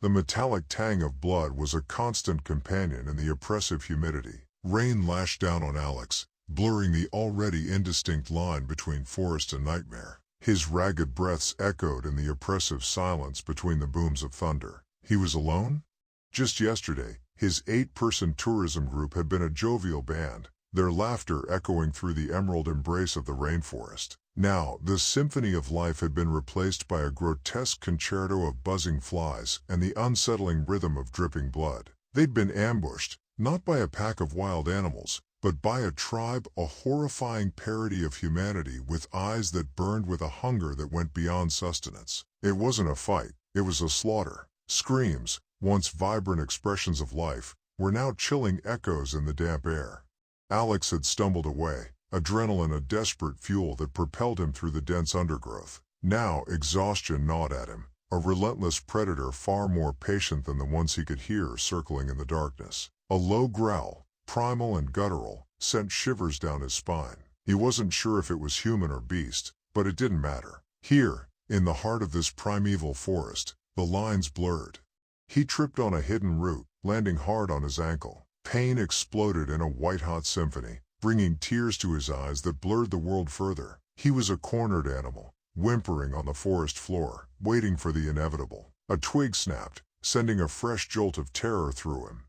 The metallic tang of blood was a constant companion in the oppressive humidity. Rain lashed down on Alex, blurring the already indistinct line between forest and nightmare. His ragged breaths echoed in the oppressive silence between the booms of thunder. He was alone? Just yesterday, his 8-person tourism group had been a jovial band, their laughter echoing through the emerald embrace of the rainforest. Now, the symphony of life had been replaced by a grotesque concerto of buzzing flies and the unsettling rhythm of dripping blood. They'd been ambushed, not by a pack of wild animals, but by a tribe, a horrifying parody of humanity with eyes that burned with a hunger that went beyond sustenance. It wasn't a fight, it was a slaughter. Screams, once vibrant expressions of life, were now chilling echoes in the damp air. Alex had stumbled away, adrenaline a desperate fuel that propelled him through the dense undergrowth. Now exhaustion gnawed at him, a relentless predator far more patient than the ones he could hear circling in the darkness. A low growl, primal and guttural, sent shivers down his spine. He wasn't sure if it was human or beast, but it didn't matter. Here, in the heart of this primeval forest, the lines blurred. He tripped on a hidden root, landing hard on his ankle. Pain exploded in a white-hot symphony, bringing tears to his eyes that blurred the world further. He was a cornered animal, whimpering on the forest floor, waiting for the inevitable. A twig snapped, sending a fresh jolt of terror through him.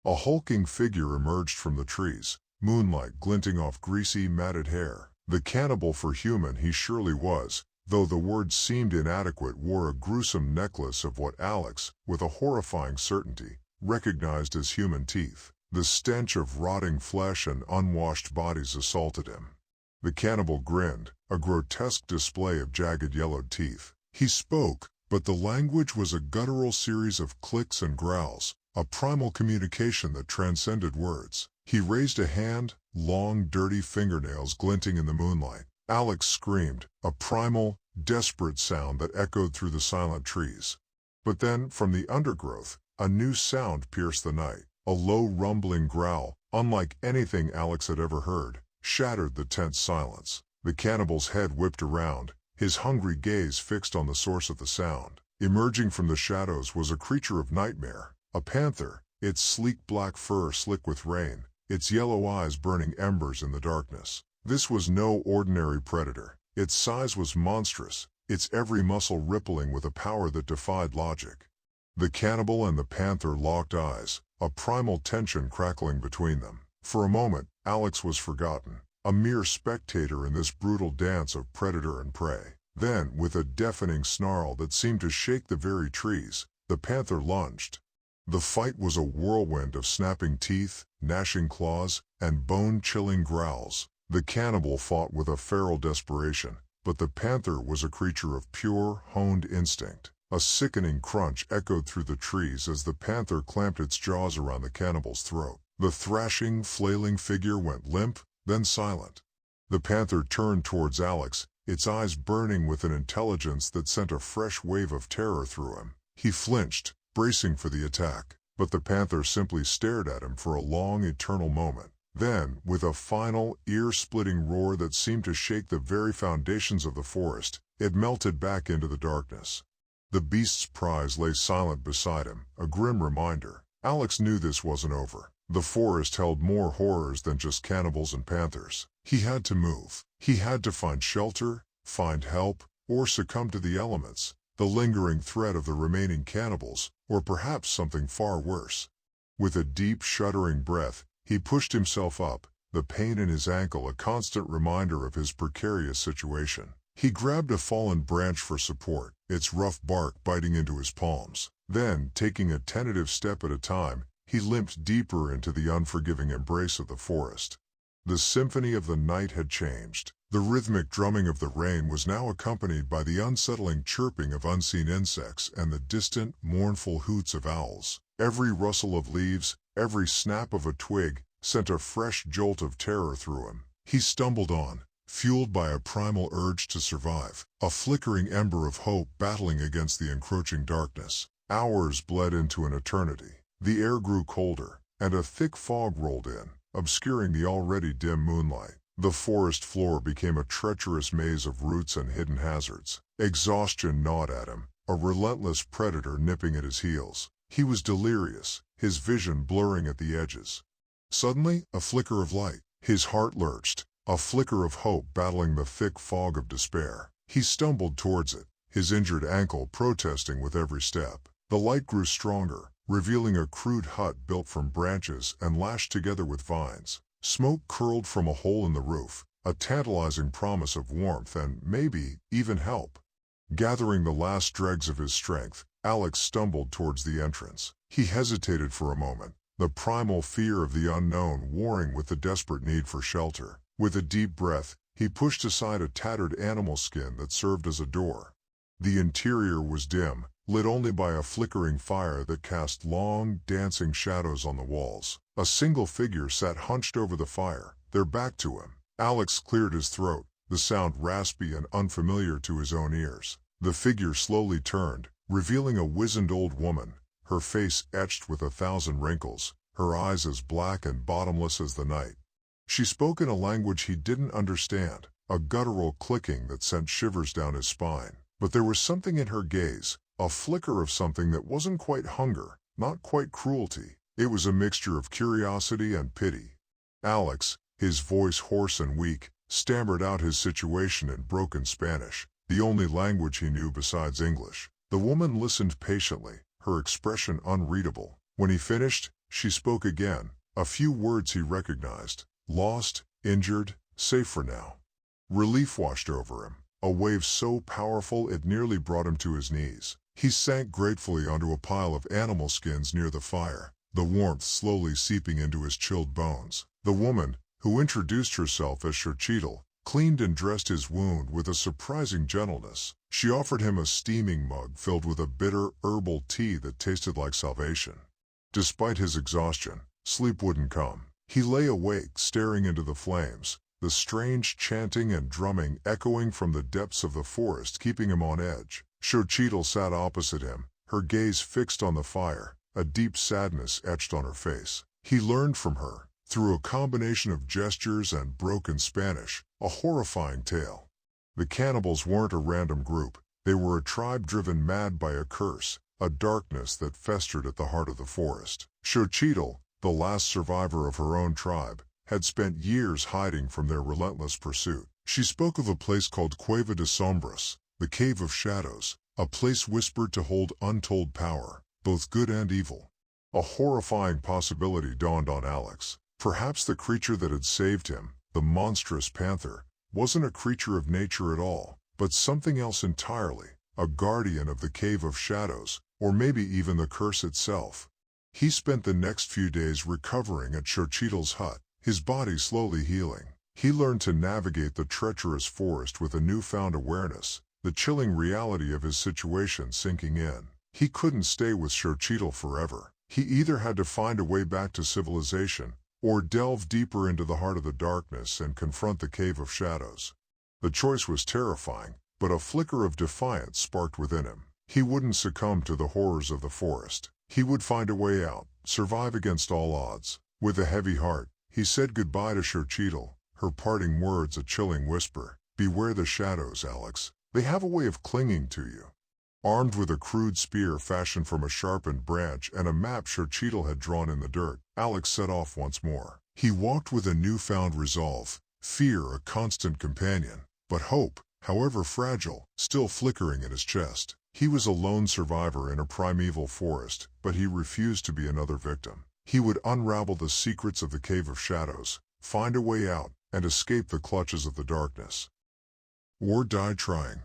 A hulking figure emerged from the trees, moonlight glinting off greasy, matted hair. The cannibal for human he surely was, though the words seemed inadequate, wore a gruesome necklace of what Alex, with a horrifying certainty, recognized as human teeth. The stench of rotting flesh and unwashed bodies assaulted him. The cannibal grinned, a grotesque display of jagged yellowed teeth. He spoke, but the language was a guttural series of clicks and growls, a primal communication that transcended words. He raised a hand, long, dirty fingernails glinting in the moonlight. Alex screamed, a primal, desperate sound that echoed through the silent trees. But then, from the undergrowth, a new sound pierced the night. A low rumbling growl, unlike anything Alex had ever heard, shattered the tense silence. The cannibal's head whipped around, his hungry gaze fixed on the source of the sound. Emerging from the shadows was a creature of nightmare, a panther, its sleek black fur slick with rain, its yellow eyes burning embers in the darkness. This was no ordinary predator. Its size was monstrous, its every muscle rippling with a power that defied logic. The cannibal and the panther locked eyes, a primal tension crackling between them. For a moment, Alex was forgotten, a mere spectator in this brutal dance of predator and prey. Then, with a deafening snarl that seemed to shake the very trees, the panther lunged. The fight was a whirlwind of snapping teeth, gnashing claws, and bone-chilling growls. The cannibal fought with a feral desperation, but the panther was a creature of pure, honed instinct. A sickening crunch echoed through the trees as the panther clamped its jaws around the cannibal's throat. The thrashing, flailing figure went limp, then silent. The panther turned towards Alex, its eyes burning with an intelligence that sent a fresh wave of terror through him. He flinched, bracing for the attack, but the panther simply stared at him for a long, eternal moment. Then, with a final, ear-splitting roar that seemed to shake the very foundations of the forest, it melted back into the darkness. The beast's prize lay silent beside him, a grim reminder. Alex knew this wasn't over. The forest held more horrors than just cannibals and panthers. He had to move. He had to find shelter, find help, or succumb to the elements, the lingering threat of the remaining cannibals, or perhaps something far worse. With a deep, shuddering breath, he pushed himself up, the pain in his ankle a constant reminder of his precarious situation. He grabbed a fallen branch for support, its rough bark biting into his palms. Then, taking a tentative step at a time, he limped deeper into the unforgiving embrace of the forest. The symphony of the night had changed. The rhythmic drumming of the rain was now accompanied by the unsettling chirping of unseen insects and the distant, mournful hoots of owls. Every rustle of leaves, every snap of a twig, sent a fresh jolt of terror through him. He stumbled on, fueled by a primal urge to survive, a flickering ember of hope battling against the encroaching darkness. Hours bled into an eternity. The air grew colder, and a thick fog rolled in, obscuring the already dim moonlight. The forest floor became a treacherous maze of roots and hidden hazards. Exhaustion gnawed at him, a relentless predator nipping at his heels. He was delirious, his vision blurring at the edges. Suddenly, a flicker of light. His heart lurched, a flicker of hope battling the thick fog of despair. He stumbled towards it, his injured ankle protesting with every step. The light grew stronger, revealing a crude hut built from branches and lashed together with vines. Smoke curled from a hole in the roof, a tantalizing promise of warmth and, maybe, even help. Gathering the last dregs of his strength, Alex stumbled towards the entrance. He hesitated for a moment, the primal fear of the unknown warring with the desperate need for shelter. With a deep breath, he pushed aside a tattered animal skin that served as a door. The interior was dim, lit only by a flickering fire that cast long, dancing shadows on the walls. A single figure sat hunched over the fire, their back to him. Alex cleared his throat, the sound raspy and unfamiliar to his own ears. The figure slowly turned, revealing a wizened old woman, her face etched with 1,000 wrinkles, her eyes as black and bottomless as the night. She spoke in a language he didn't understand, a guttural clicking that sent shivers down his spine. But there was something in her gaze, a flicker of something that wasn't quite hunger, not quite cruelty. It was a mixture of curiosity and pity. Alex, his voice hoarse and weak, stammered out his situation in broken Spanish, the only language he knew besides English. The woman listened patiently, her expression unreadable. When he finished, she spoke again, a few words he recognized. Lost, injured, safe for now. Relief washed over him, a wave so powerful it nearly brought him to his knees. He sank gratefully onto a pile of animal skins near the fire, the warmth slowly seeping into his chilled bones. The woman, who introduced herself as Xochitl, cleaned and dressed his wound with a surprising gentleness. She offered him a steaming mug filled with a bitter, herbal tea that tasted like salvation. Despite his exhaustion, sleep wouldn't come. He lay awake, staring into the flames, the strange chanting and drumming echoing from the depths of the forest keeping him on edge. Xochitl sat opposite him, her gaze fixed on the fire, a deep sadness etched on her face. He learned from her, through a combination of gestures and broken Spanish, a horrifying tale. The cannibals weren't a random group, they were a tribe driven mad by a curse, a darkness that festered at the heart of the forest. Xochitl, the last survivor of her own tribe, had spent years hiding from their relentless pursuit. She spoke of a place called Cueva de Sombras, the Cave of Shadows, a place whispered to hold untold power, both good and evil. A horrifying possibility dawned on Alex. Perhaps the creature that had saved him, the monstrous panther, wasn't a creature of nature at all, but something else entirely, a guardian of the Cave of Shadows, or maybe even the curse itself. He spent the next few days recovering at Xochitl's hut, his body slowly healing. He learned to navigate the treacherous forest with a newfound awareness, the chilling reality of his situation sinking in. He couldn't stay with Xochitl forever. He either had to find a way back to civilization, or delve deeper into the heart of the darkness and confront the Cave of Shadows. The choice was terrifying, but a flicker of defiance sparked within him. He wouldn't succumb to the horrors of the forest. He would find a way out, survive against all odds. With a heavy heart, he said goodbye to Xochitl, her parting words a chilling whisper. Beware the shadows, Alex. They have a way of clinging to you. Armed with a crude spear fashioned from a sharpened branch and a map Xochitl had drawn in the dirt, Alex set off once more. He walked with a newfound resolve, fear a constant companion, but hope, however fragile, still flickering in his chest. He was a lone survivor in a primeval forest, but he refused to be another victim. He would unravel the secrets of the Cave of Shadows, find a way out, and escape the clutches of the darkness. Or die trying.